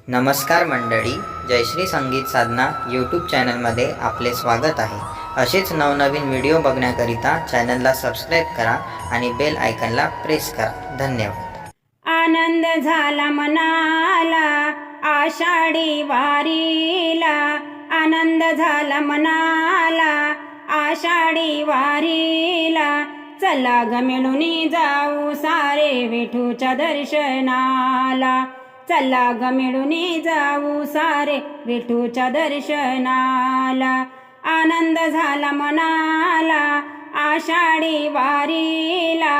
नमस्कार मंडळी, जयश्री संगीत साधना यूट्यूब चॅनलमध्ये आपले स्वागत आहे। असेच नवनवीन व्हिडिओ बघण्याकरिता चॅनलला सबस्क्राईब करा आणि बेल आयकॉनला प्रेस करा। धन्यवाद। आनंद झाला मनाला आषाढी वारीला, आनंद झाला मनाला आषाढी वारीला। चला ग मिळून जाऊ सारे विठूच्या दर्शनाला, चला ग मिळून जाऊ सारे विठूच्या दर्शनाला। आनंद झाला मनाला आषाढी वारीला,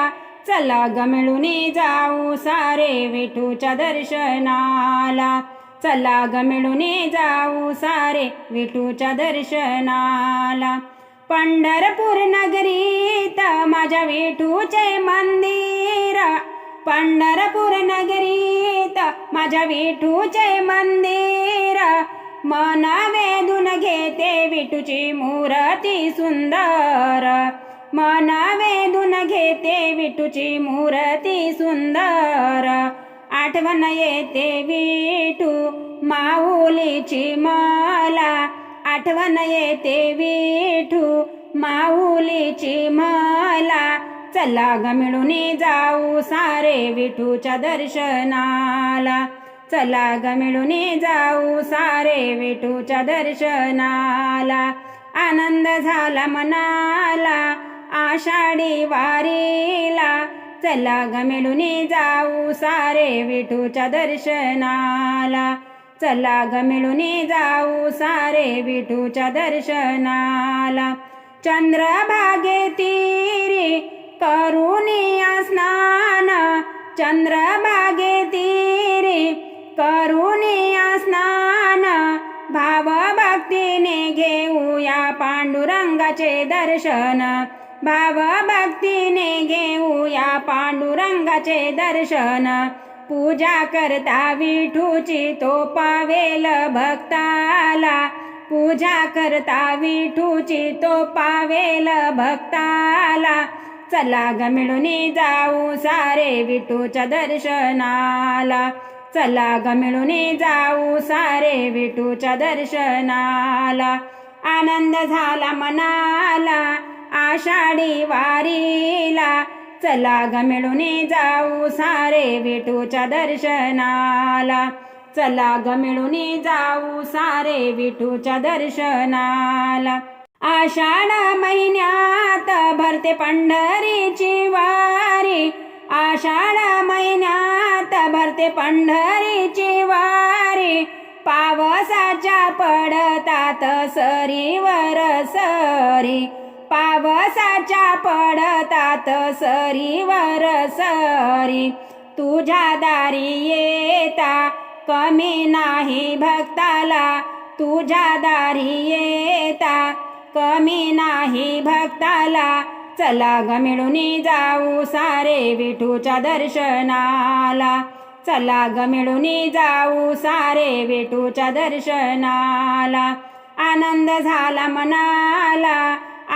चला ग मिळून जाऊ सारे विठूच्या दर्शनाला, चला ग मिळून जाऊ सारे विठूच्या दर्शनाला। पंढरपूर नगरीत माझ्या विठूचे मंदिर, पंढरपूर नगरीत माझ्या विठूचे मंदिर। मन वेधून घेते विठूची मूर्ती सुंदर, मन वेधून घेते विठूची मूर्ती सुंदर। आठवण येते विठू माऊलीची मला, आठवण येते विठू माऊलीची मला। चला ग मिळून जाऊ सारे विठूच्या दर्शनाला, चला ग मिळून जाऊ सारे विठूच्या दर्शनाला। आनंद झाला मनाला आषाढी वारीला, चला ग मिळून जाऊ सारे विठूच्या दर्शनाला, चला ग मिळून जाऊ सारे विठूच्या दर्शनाला। चंद्रभागे तीरी करुणी स्नान, चंद्रभागे तीरी करुणी स्नान। भाव भक्तीने घेऊया पांडुरंगाचे दर्शन, भाव भक्तीने घेऊया पांडुरंगाचे दर्शन। पूजा करता विठूची तो पावेल भक्ताला, पूजा करता विठूची तो पावेल भक्ताला। चला ग मिळून जाऊ सारे विठूच्या दर्शनाला, चला ग मिळून जाऊ सारे विठूच्या दर्शनाला। आनंद झाला मनाला आषाढी वारीला, चला ग मिळून जाऊ सारे विठूच्या दर्शनाला, चला ग मिळून जाऊ सारे विठूच्या दर्शनाला। आषाढ महिन्यात भरते पंढरीची वारी, आषाढ महिन्यात भरते पंढरीची वारी। पावसाच्या पडतात सरीवर सरी, पावसाच्या पडतात सरीवर सरी। तुझ्या दारी येता कमी नाही भक्ताला, तुझ्या दारी येता कमी नाही भक्ताला। चला ग मिळून जाऊ सारे विठूच्या दर्शनाला, चला ग मिळून जाऊ सारे विठूच्या दर्शनाला। आनंद झाला मनाला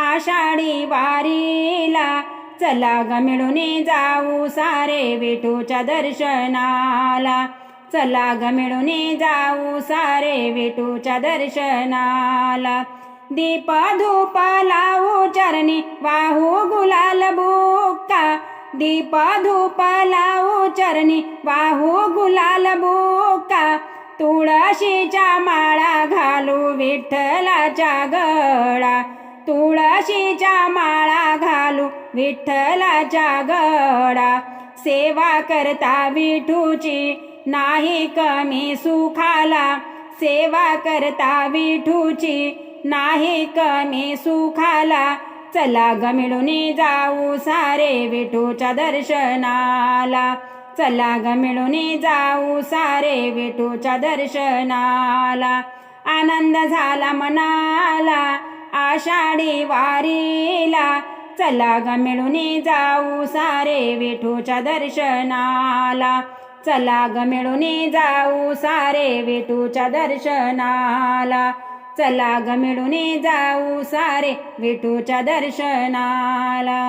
आषाढी वारीला, चला ग मिळून जाऊ सारे विठूच्या दर्शनाला, चला ग मिळून जाऊ सारे विठूच्या दर्शनाला। दीप धूप लावू चरणी वाहू गुलाल बुक्का, दीप धूप लावू चरणी वाहू गुलाल बुक्का। तुळशीच्या माळा घालू विठ्ठलाच्या गळा, तुळशीच्या माळा घालू विठ्ठलाच्या गळा। सेवा करता विठूची नाही कमी सुखाला, सेवा करता विठूची नाही कमी सुखाला। चला ग मिळून जाऊ सारे विठूच्या दर्शनाला, चला ग मिळून जाऊ सारे विठूच्या दर्शनाला। आनंद झाला मनाला आषाढी वारीला, चला ग मिळून जाऊ सारे विठूच्या दर्शनाला, चला ग मिळून जाऊ सारे विठूच्या दर्शनाला, चला ग मिळून जाऊ सारे विठूच्या दर्शनाला।